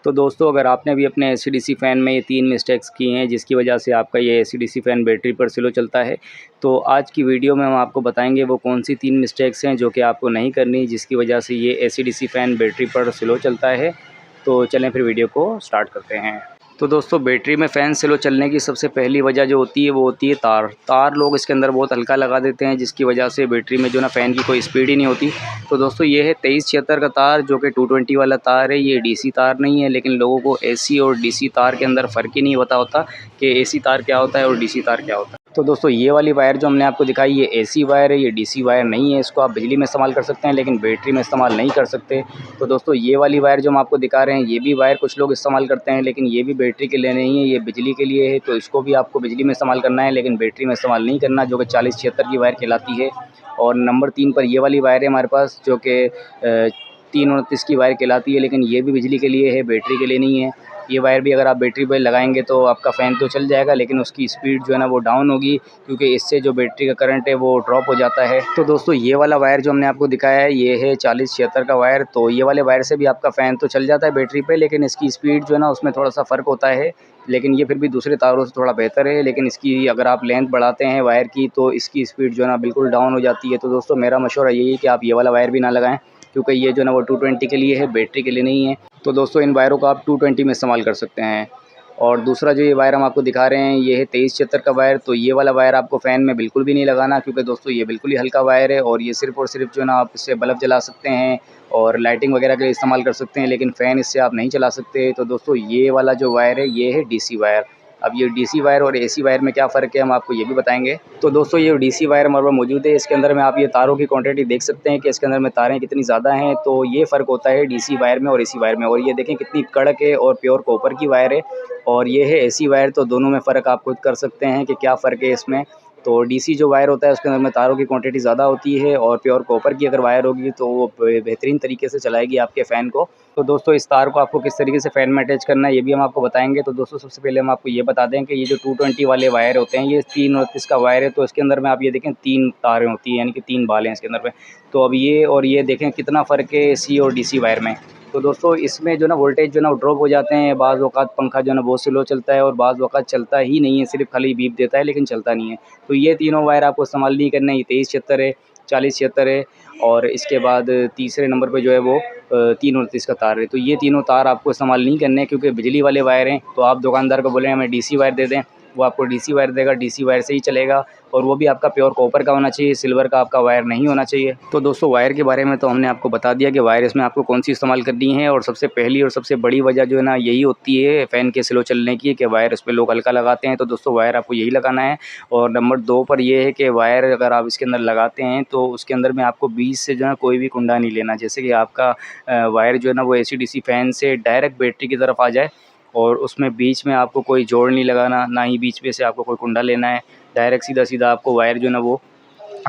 तो दोस्तों, अगर आपने भी अपने एसी-डीसी फ़ैन में ये 3 मिस्टेक्स की हैं जिसकी वजह से आपका ये एसी-डीसी फ़ैन बैटरी पर स्लो चलता है, तो आज की वीडियो में हम आपको बताएंगे वो कौन सी 3 मिस्टेक्स हैं जो कि आपको नहीं करनी, जिसकी वजह से ये एसी-डीसी फ़ैन बैटरी पर स्लो चलता है। तो चलें फिर वीडियो को स्टार्ट करते हैं। तो दोस्तों, बैटरी में फ़ैन स्लो चलने की सबसे पहली वजह जो होती है वो होती है तार लोग इसके अंदर बहुत हल्का लगा देते हैं, जिसकी वजह से बैटरी में जो ना फ़ैन की कोई स्पीड ही नहीं होती। तो दोस्तों, ये है 2376 का तार जो कि 220 वाला तार है। ये डीसी तार नहीं है, लेकिन लोगों को एसी और डीसी तार के अंदर फ़र्क ही नहीं पता होता कि एसी तार क्या होता है और डीसी तार क्या होता है। तो दोस्तों, ये वाली वायर जो हमने आपको दिखाई ये एसी वायर है, ये डीसी वायर नहीं है। इसको आप बिजली में इस्तेमाल कर सकते हैं लेकिन बैटरी में इस्तेमाल नहीं कर सकते। तो दोस्तों, ये वाली वायर जो हम आपको दिखा रहे हैं ये भी वायर कुछ लोग इस्तेमाल करते हैं, लेकिन ये भी बैटरी के लिए नहीं है, ये बिजली के लिए है। तो इसको भी आपको बिजली में इस्तेमाल करना है लेकिन बैटरी में इस्तेमाल नहीं करना, जो कि 4076 की वायर कहलाती है। और नंबर 3 पर ये वाली वायर है हमारे पास जो कि 329 की वायर कहलाती है, लेकिन ये भी बिजली के लिए है, बैटरी के लिए नहीं है। ये वायर भी अगर आप बैटरी पर लगाएंगे तो आपका फ़ैन तो चल जाएगा, लेकिन उसकी स्पीड जो है ना वो डाउन होगी, क्योंकि इससे जो बैटरी का करंट है वो ड्रॉप हो जाता है। तो दोस्तों, ये वाला वायर जो हमने आपको दिखाया है ये है 4076 का वायर। तो ये वाले वायर से भी आपका फ़ैन तो चल जाता है बैटरी पे, लेकिन इसकी स्पीड जो है ना उसमें थोड़ा सा फ़र्क होता है। लेकिन ये फिर भी दूसरे तारों से थोड़ा बेहतर है, लेकिन इसकी अगर आप लेंथ बढ़ाते हैं वायर की तो इसकी स्पीड जो है ना बिल्कुल डाउन हो जाती है। तो दोस्तों, मेरा मशवरा यही है कि आप ये वाला वायर भी ना लगाएं, क्योंकि ये जो है ना वो 220 के लिए है, बैटरी के लिए नहीं है। तो दोस्तों, इन वायरों को आप 220 में इस्तेमाल कर सकते हैं। और दूसरा जो ये वायर हम आपको दिखा रहे हैं ये है 2376 का वायर। तो ये वाला वायर आपको फ़ैन में बिल्कुल भी नहीं लगाना, क्योंकि दोस्तों ये बिल्कुल ही हल्का वायर है और ये सिर्फ़ और सिर्फ जो है ना आप इससे बल्ब जला सकते हैं और लाइटिंग वगैरह के लिए इस्तेमाल कर सकते हैं, लेकिन फ़ैन इससे आप नहीं चला सकते। तो दोस्तों, ये वाला जो वायर है ये है डीसी वायर। अब ये डीसी वायर और एसी वायर में क्या फ़र्क है हम आपको ये भी बताएंगे। तो दोस्तों, ये डीसी वायर हमारे पास मौजूद है। इसके अंदर में आप ये तारों की क्वांटिटी देख सकते हैं कि इसके अंदर में तारें कितनी ज़्यादा हैं। तो ये फ़र्क होता है डीसी वायर में और एसी वायर में। और ये देखें कितनी कड़क है और प्योर कॉपर की वायर है, और ये है एसी वायर। तो दोनों में फ़र्क आप खुद कर सकते हैं कि क्या फ़र्क है इसमें। तो डीसी जो वायर होता है उसके अंदर में तारों की क्वांटिटी ज़्यादा होती है, और प्योर कॉपर की अगर वायर होगी तो वो बेहतरीन तरीके से चलाएगी आपके फ़ैन को। तो दोस्तों, इस तार को आपको किस तरीके से फ़ैन में अटैच करना है ये भी हम आपको बताएंगे। तो दोस्तों, सबसे पहले हम आपको ये बता दें कि ये जो 220 वाले वायर होते हैं ये 329 का वायर है। तो इसके अंदर में आप ये देखें 3 तारें होती हैं, यानी कि 3 बाल हैं इसके अंदर में। तो अब ये और ये देखें कितना फ़र्क है एसी और डीसी वायर में। तो दोस्तों, इसमें जो ना वोल्टेज जो ना वो ड्रॉप हो जाते हैं। बाज़ औक़ात पंखा जो है ना बहुत स्लो चलता है और बाज़ औक़ात चलता ही नहीं है, सिर्फ़ खाली बीप देता है लेकिन चलता नहीं है। तो ये तीनों वायर आपको इस्तेमाल नहीं करने। ये 2376 है, 4076 है, और इसके बाद तीसरे नंबर पे जो है वो 329 का तार है। तो ये तीनों तार आपको इस्तेमाल नहीं करने, क्योंकि बिजली वाले वायर हैं। तो आप दुकानदार को बोलें हमें डीसी वायर दे दें, वो आपको डीसी वायर देगा, डीसी वायर से ही चलेगा, और वो भी आपका प्योर कॉपर का होना चाहिए, सिल्वर का आपका वायर नहीं होना चाहिए। तो दोस्तों, वायर के बारे में तो हमने आपको बता दिया कि वायर इसमें आपको कौन सी इस्तेमाल करनी है। और सबसे पहली और सबसे बड़ी वजह जो है ना यही होती है फ़ैन के स्लो चलने की, कि वायर उस पे लोग हल्का लगाते हैं। तो दोस्तों, वायर आपको यही लगाना है। और नंबर 2 पर ये है कि वायर अगर आप इसके अंदर लगाते हैं तो उसके अंदर में आपको बीच से जो है कोई भी कुंडा नहीं लेना, जैसे कि आपका वायर जो है ना वो एसी-डीसी फ़ैन से डायरेक्ट बैटरी की तरफ आ जाए, और उसमें बीच में आपको कोई जोड़ नहीं लगाना, ना ही बीच में से आपको कोई कुंडा लेना है। डायरेक्ट सीधा-सीधा आपको वायर जो है ना वो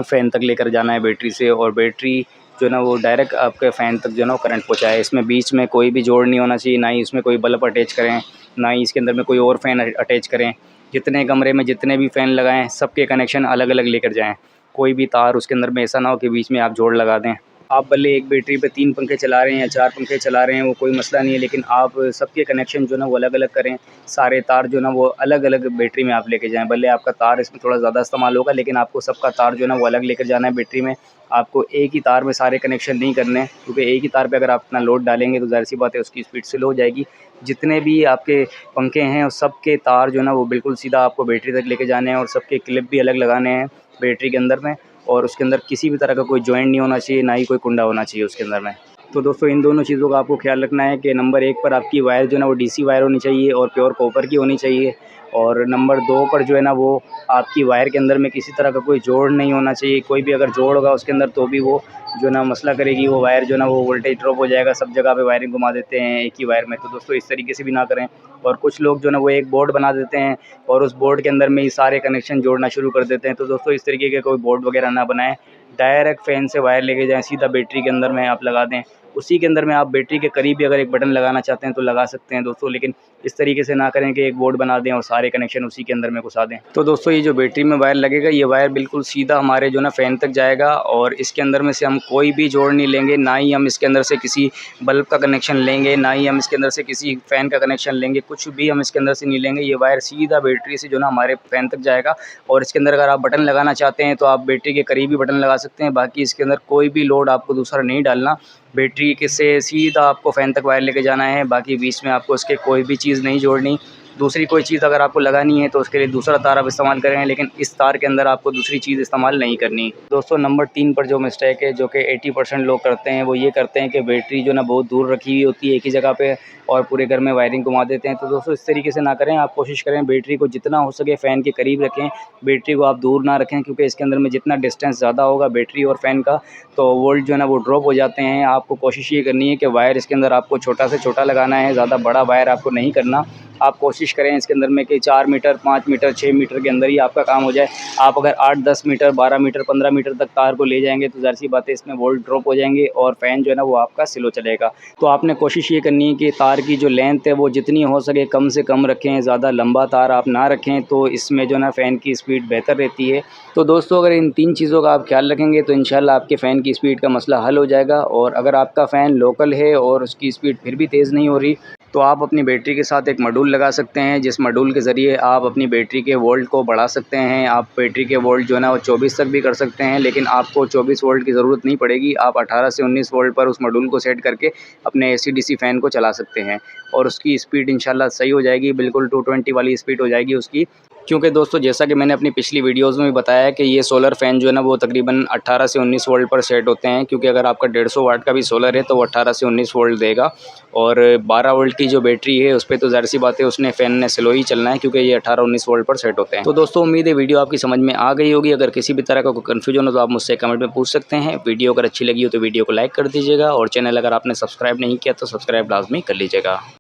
फ़ैन तक लेकर जाना है बैटरी से, और बैटरी जो है ना वो डायरेक्ट आपके फ़ैन तक जो है ना वो करंट पहुँचाए। इसमें बीच में कोई भी जोड़ नहीं होना चाहिए, ना ही इसमें कोई बल्ब अटैच करें, ना ही इसके अंदर में कोई और फ़ैन अटैच करें। जितने कमरे में जितने भी फ़ैन लगाएँ सबके कनेक्शन अलग-अलग लेकर जाएँ। कोई भी तार उसके अंदर में ऐसा ना हो कि बीच में आप जोड़ लगा दें। आप भले एक बैटरी पे 3 पंखे चला रहे हैं या 4 पंखे चला रहे हैं, वो कोई मसला नहीं है, लेकिन आप सबके कनेक्शन जो है ना वो अलग-अलग करें। सारे तार जो है ना वो अलग-अलग बैटरी में आप लेके जाएँ। भले आपका तार इसमें थोड़ा ज़्यादा इस्तेमाल होगा, लेकिन आपको सबका तार जो है ना वो अलग लेकर जाना है बैटरी में। आपको एक ही तार में सारे कनेक्शन नहीं करने हैं, क्योंकि एक ही तार पे अगर आप अपना लोड डालेंगे तो ज़ाहिर-सी बात है उसकी स्पीड स्लो हो जाएगी। जितने भी आपके पंखे हैं उस सबके तार जो है ना वो बिल्कुल सीधा आपको बैटरी तक लेके जाने हैं, और सबके क्लिप भी अलग लगाने हैं बैटरी के अंदर में। और उसके अंदर किसी भी तरह का कोई जॉइंट नहीं होना चाहिए, ना ही कोई कुंडा होना चाहिए उसके अंदर में। तो दोस्तों, इन दोनों चीज़ों का आपको ख्याल रखना है कि नंबर 1 पर आपकी वायर जो है ना वो डीसी वायर होनी चाहिए और प्योर कॉपर की होनी चाहिए, और नंबर 2 पर जो है ना वो आपकी वायर के अंदर में किसी तरह का कोई जोड़ नहीं होना चाहिए। कोई भी अगर जोड़ होगा उसके अंदर तो भी वो जो है ना मसला करेगी, वो वायर जो है ना वो वोल्टेज ड्रॉप हो जाएगा। सब जगह पे वायरिंग घुमा देते हैं एक ही वायर में। तो दोस्तों, इस तरीके से भी ना करें। और कुछ लोग जो है ना वो एक बोर्ड बना देते हैं और उस बोर्ड के अंदर में ही सारे कनेक्शन जोड़ना शुरू कर देते हैं। तो दोस्तों, इस तरीके के कोई बोर्ड वगैरह ना बनाएं। डायरेक्ट फ़ैन से वायर लेके जाएँ, सीधा बैटरी के अंदर में आप लगा दें। उसी के अंदर में आप बैटरी के करीब भी अगर एक बटन लगाना चाहते हैं तो लगा सकते हैं दोस्तों, लेकिन इस तरीके से ना करें कि एक बोर्ड बना दें और सारे कनेक्शन उसी के अंदर में घुसा दें। तो दोस्तों ये जो बैटरी में वायर लगेगा, ये वायर बिल्कुल सीधा हमारे जो ना फ़ैन तक जाएगा और इसके अंदर में से हम कोई भी जोड़ नहीं लेंगे, ना ही हम इसके अंदर से किसी बल्ब का कनेक्शन लेंगे, ना ही हम इसके अंदर से किसी फ़ैन का कनेक्शन लेंगे, कुछ भी हम इसके अंदर से नहीं लेंगे। ये वायर सीधा बैटरी से जो ना हमारे फ़ैन तक जाएगा और इसके अंदर अगर आप बटन लगाना चाहते हैं तो आप बैटरी के करीब ही बटन लगा सकते हैं। बाकी इसके अंदर कोई भी लोड आपको दूसरा नहीं डालना, बैटरी के से सीधा आपको फ़ैन तक वायर लेके जाना है। बाकी बीच में आपको इसके कोई भी चीज़ नहीं जोड़नी। दूसरी कोई चीज़ अगर आपको लगानी है तो उसके लिए दूसरा तार आप इस्तेमाल करें, लेकिन इस तार के अंदर आपको दूसरी चीज़ इस्तेमाल नहीं करनी। दोस्तों नंबर 3 पर जो मिस्टेक है, जो कि 80% लोग करते हैं, वो ये करते हैं कि बैटरी जो ना बहुत दूर रखी हुई होती है एक ही जगह पे और पूरे घर में वायरिंग घुमा देते हैं। तो दोस्तों इस तरीके से ना करें, आप कोशिश करें बैटरी को जितना हो सके फ़ैन के करीब रखें, बैटरी को आप दूर ना रखें, क्योंकि इसके अंदर में जितना डिस्टेंस ज़्यादा होगा बैटरी और फ़ैन का तो वोल्ट जो है ना वो ड्रॉप हो जाते हैं। आपको कोशिश ये करनी है कि वायर इसके अंदर आपको छोटा से छोटा लगाना है, ज़्यादा बड़ा वायर आपको नहीं करना। आप कोशिश करें इसके अंदर में कि 4 मीटर, 5 मीटर, 6 मीटर के अंदर ही आपका काम हो जाए। आप अगर 8, 10 मीटर, 12 मीटर, 15 मीटर तक तार को ले जाएंगे तो ज़ाहिर सी बात है इसमें वोल्ट ड्रॉप हो जाएंगे और फ़ैन जो है ना वो आपका स्लो चलेगा। तो आपने कोशिश ये करनी है कि तार की जो लेंथ है वो जितनी हो सके कम से कम रखें, ज़्यादा लंबा तार आप ना रखें, तो इसमें जो ना फ़ैन की स्पीड बेहतर रहती है। तो दोस्तों अगर इन 3 चीज़ों का आप ख्याल रखेंगे तो इंशाल्लाह आपके फ़ैन की स्पीड का मसला हल हो जाएगा। और अगर आपका फ़ैन लोकल है और उसकी स्पीड फिर भी तेज़ नहीं हो रही तो आप अपनी बैटरी के साथ एक मॉड्यूल लगा सकते हैं, जिस मॉड्यूल के ज़रिए आप अपनी बैटरी के वोल्ट को बढ़ा सकते हैं। आप बैटरी के वोल्ट जो है ना वो 24 तक भी कर सकते हैं, लेकिन आपको 24 वोल्ट की ज़रूरत नहीं पड़ेगी। आप 18 से 19 वोल्ट पर उस मॉड्यूल को सेट करके अपने AC/DC फ़ैन को चला सकते हैं और उसकी स्पीड इंशाल्लाह सही हो जाएगी, बिल्कुल 220 वाली स्पीड हो जाएगी उसकी। क्योंकि दोस्तों जैसा कि मैंने अपनी पिछली वीडियोज़ में भी बताया है कि ये सोलर फ़ैन जो है ना वो तकरीबन 18 से 19 वोल्ट पर सेट होते हैं, क्योंकि अगर आपका 150 वाट का भी सोलर है तो वो 18 से 19 वोल्ट देगा और 12 वोल्ट की जो बैटरी है उस पर तो ज़ाहिर सी बात है उसने फ़ैन ने स्लो ही चलना है, क्योंकि ये 18-19 वोल्ट पर सेट होते हैं। तो दोस्तों उम्मीद है वीडियो आपकी समझ में आ गई होगी। अगर किसी भी तरह का कोई कन्फ्यूजन हो तो आप मुझसे कमेंट में पूछ सकते हैं। वीडियो अगर अच्छी लगी हो तो वीडियो को लाइक कर दीजिएगा और चैनल अगर आपने सब्सक्राइब नहीं किया तो सब्सक्राइब लाजमी कर लीजिएगा।